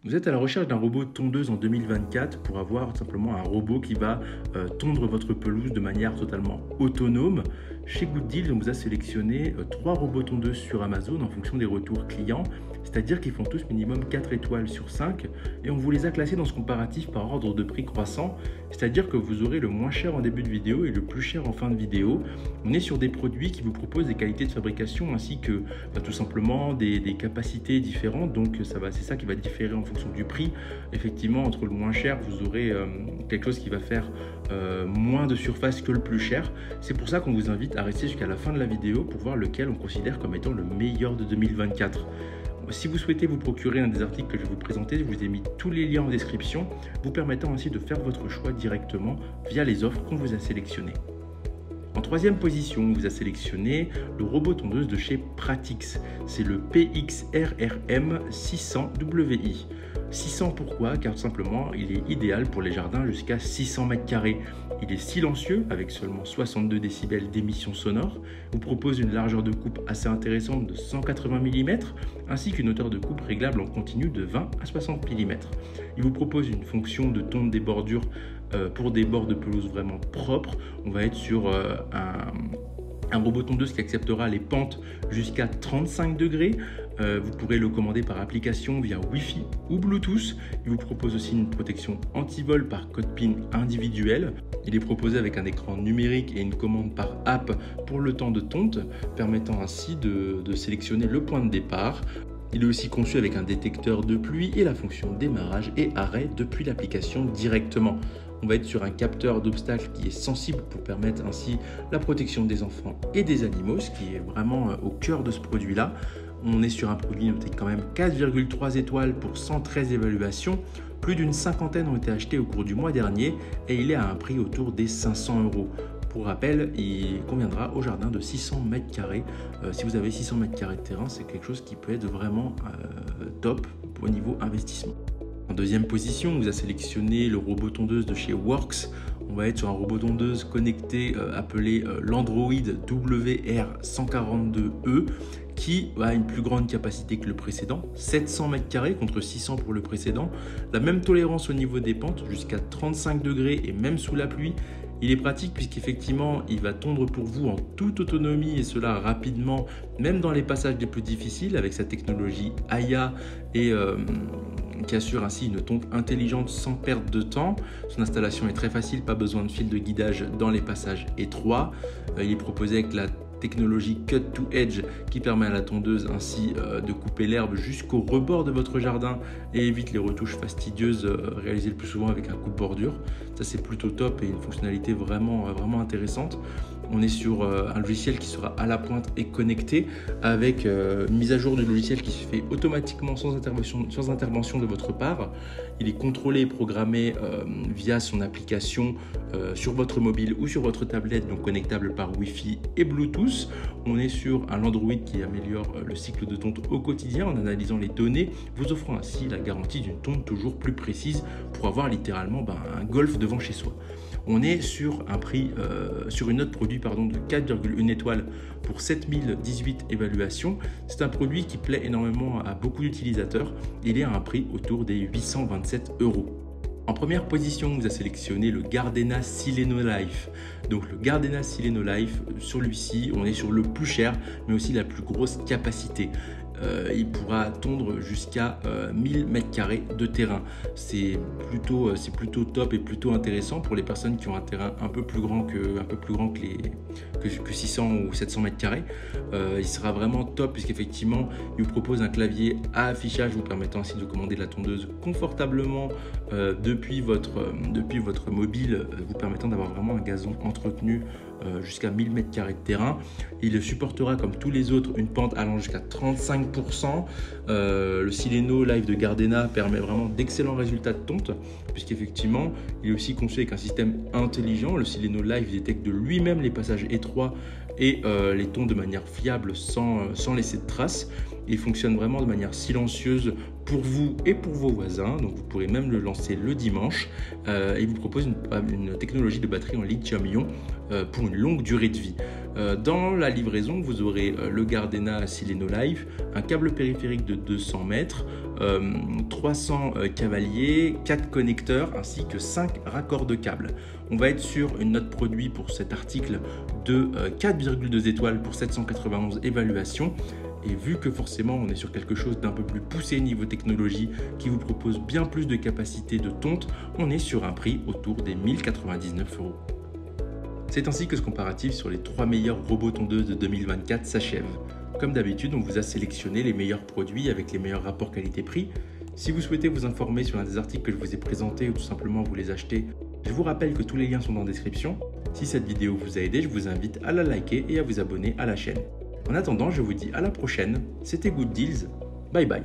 Vous êtes à la recherche d'un robot tondeuse en 2024 pour avoir simplement un robot qui va tondre votre pelouse de manière totalement autonome. Chez Good Deal, on vous a sélectionné 3 robots tondeuses sur Amazon en fonction des retours clients, c'est-à-dire qu'ils font tous minimum 4 étoiles sur 5 et on vous les a classés dans ce comparatif par ordre de prix croissant, c'est-à-dire que vous aurez le moins cher en début de vidéo et le plus cher en fin de vidéo. On est sur des produits qui vous proposent des qualités de fabrication ainsi que tout simplement des capacités différentes, donc c'est ça qui va différer en fonction du prix. Effectivement, entre le moins cher, vous aurez quelque chose qui va faire moins de surface que le plus cher. C'est pour ça qu'on vous invite à rester jusqu'à la fin de la vidéo pour voir lequel on considère comme étant le meilleur de 2024. Si vous souhaitez vous procurer un des articles que je vais vous présenter, je vous ai mis tous les liens en description, vous permettant ainsi de faire votre choix directement via les offres qu'on vous a sélectionnées. En troisième position, on vous a sélectionné le robot tondeuse de chez Pratix. C'est le PXRRM 600WI. 600 pourquoi? Car tout simplement, il est idéal pour les jardins jusqu'à 600 m². Il est silencieux avec seulement 62 décibels d'émission sonore, vous propose une largeur de coupe assez intéressante de 180 mm, ainsi qu'une hauteur de coupe réglable en continu de 20 à 60 mm. Il vous propose une fonction de tonte des bordures pour des bords de pelouse vraiment propres. On va être sur un robot tondeuse qui acceptera les pentes jusqu'à 35 degrés. Vous pourrez le commander par application via Wi-Fi ou Bluetooth. Il vous propose aussi une protection anti-vol par code PIN individuel. Il est proposé avec un écran numérique et une commande par app pour le temps de tonte, permettant ainsi de sélectionner le point de départ. Il est aussi conçu avec un détecteur de pluie et la fonction démarrage et arrêt depuis l'application directement. On va être sur un capteur d'obstacles qui est sensible pour permettre ainsi la protection des enfants et des animaux, ce qui est vraiment au cœur de ce produit-là. On est sur un produit noté quand même 4,3 étoiles pour 113 évaluations. Plus d'une cinquantaine ont été achetées au cours du mois dernier et il est à un prix autour des 500 €. Pour rappel, il conviendra au jardin de 600 m². Si vous avez 600 m² de terrain, c'est quelque chose qui peut être vraiment top au niveau investissement. En deuxième position, on vous a sélectionné le robot tondeuse de chez Works. On va être sur un robot tondeuse connecté appelé l'Android WR142E qui a une plus grande capacité que le précédent, 700 m² contre 600 pour le précédent, la même tolérance au niveau des pentes jusqu'à 35 degrés et même sous la pluie. Il est pratique puisqu'effectivement, il va tondre pour vous en toute autonomie et cela rapidement, même dans les passages les plus difficiles avec sa technologie AIA et qui assure ainsi une tonte intelligente sans perte de temps. Son installation est très facile, pas besoin de fil de guidage dans les passages étroits. Il est proposé avec la technologie Cut to Edge qui permet à la tondeuse ainsi de couper l'herbe jusqu'au rebord de votre jardin et évite les retouches fastidieuses réalisées le plus souvent avec un coupe-bordure. Ça c'est plutôt top et une fonctionnalité vraiment intéressante. On est sur un logiciel qui sera à la pointe et connecté avec une mise à jour du logiciel qui se fait automatiquement sans intervention de votre part. Il est contrôlé et programmé via son application sur votre mobile ou sur votre tablette, donc connectable par Wi-Fi et Bluetooth. On est sur un Android qui améliore le cycle de tonte au quotidien en analysant les données, vous offrant ainsi la garantie d'une tonte toujours plus précise pour avoir littéralement un golf devant chez soi. On est sur un prix, sur une note produit de 4,1 étoiles pour 7018 évaluations. C'est un produit qui plaît énormément à beaucoup d'utilisateurs. Il est à un prix autour des 827 €. En première position, on vous a sélectionné le Gardena Sileno Life. Donc le Gardena Sileno Life, sur celui-ci, on est sur le plus cher, mais aussi la plus grosse capacité. Il pourra tondre jusqu'à 1000 m² de terrain. C'est plutôt top et plutôt intéressant pour les personnes qui ont un terrain un peu plus grand que 600 ou 700 m². Il sera vraiment top puisqu'effectivement il vous propose un clavier à affichage vous permettant ainsi de commander la tondeuse confortablement depuis votre mobile, vous permettant d'avoir vraiment un gazon entretenu jusqu'à 1000 m² de terrain. Il supportera comme tous les autres une pente allant jusqu'à 35%. Le Sileno Life de Gardena permet vraiment d'excellents résultats de tonte puisqu'effectivement il est aussi conçu avec un système intelligent. Le Sileno Life détecte de lui-même les passages étroits et les tonte de manière fiable sans laisser de traces. Il fonctionne vraiment de manière silencieuse pour vous et pour vos voisins, donc vous pourrez même le lancer le dimanche. Il vous propose une technologie de batterie en lithium-ion pour une longue durée de vie. Dans la livraison, vous aurez le Gardena Sileno Life, un câble périphérique de 200 mètres, 300 cavaliers, 4 connecteurs ainsi que 5 raccords de câbles. On va être sur une note produit pour cet article de 4,2 étoiles pour 791 évaluations. Et vu que forcément on est sur quelque chose d'un peu plus poussé niveau technologie qui vous propose bien plus de capacité de tonte, on est sur un prix autour des 1099 €. C'est ainsi que ce comparatif sur les 3 meilleurs robots tondeuses de 2024 s'achève. Comme d'habitude, on vous a sélectionné les meilleurs produits avec les meilleurs rapports qualité-prix. Si vous souhaitez vous informer sur l'un des articles que je vous ai présentés ou tout simplement vous les acheter, je vous rappelle que tous les liens sont dans la description. Si cette vidéo vous a aidé, je vous invite à la liker et à vous abonner à la chaîne. En attendant, je vous dis à la prochaine. C'était Good Deals. Bye bye.